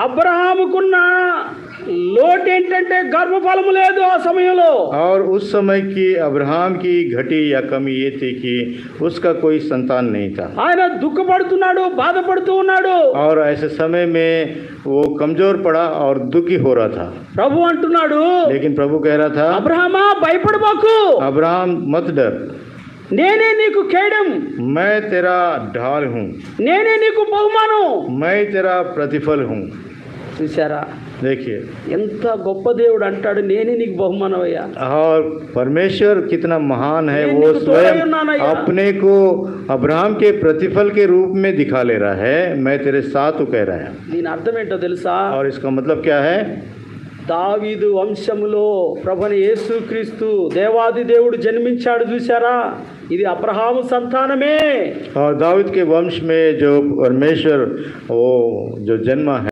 అబ్రహాముకున్న లోటు ఏంటంటే గర్భఫలము లేదు ఆ సమయంలో. और उस समय की अब्राहम की घटी या कमी ये थी कि उसका कोई संतान नहीं था ఆయన దుఃఖపడుతున్నాడు, బాధపడుతూ ఉన్నాడు. और ऐसे समय में वो कमजोर पड़ा और दुखी हो रहा था. ప్రభు అంటున్నాడు, लेकिन प्रभु कह रहा था, అబ్రహామా భయపడబాకు, अब्राहम मत डर, నేనే నీకు కేడం, मैं तेरा ढाल हूँ, నేనే నీకు బహుమానం. मैं तेरा प्रतिफल हूँ. చూసారా देखिए, ఎంత గొప్ప దేవుడు అంటాడు, నేనే నీకు బహుమానం అయ్యా. और परमेश्वर कितना महान है, मैं वो निको स्वयं तोड़े ना ना यार। अपने को अब्राहम के प्रतिफल के रूप में दिखा ले रहा है. मैं तेरे साथ हूँ कह रहा है. దీని అర్థం ఏంటో తెలుసా? और इसका मतलब क्या है? దావీదు వంశములో ప్రభుని యేసుక్రీస్తు దేవాది దేవుడు జన్మించాడు. చూసారా, ఇది అబ్రహాము సంతానమే. और दाऊद के वंश में जो परमेश्वर वो जो जन्मा है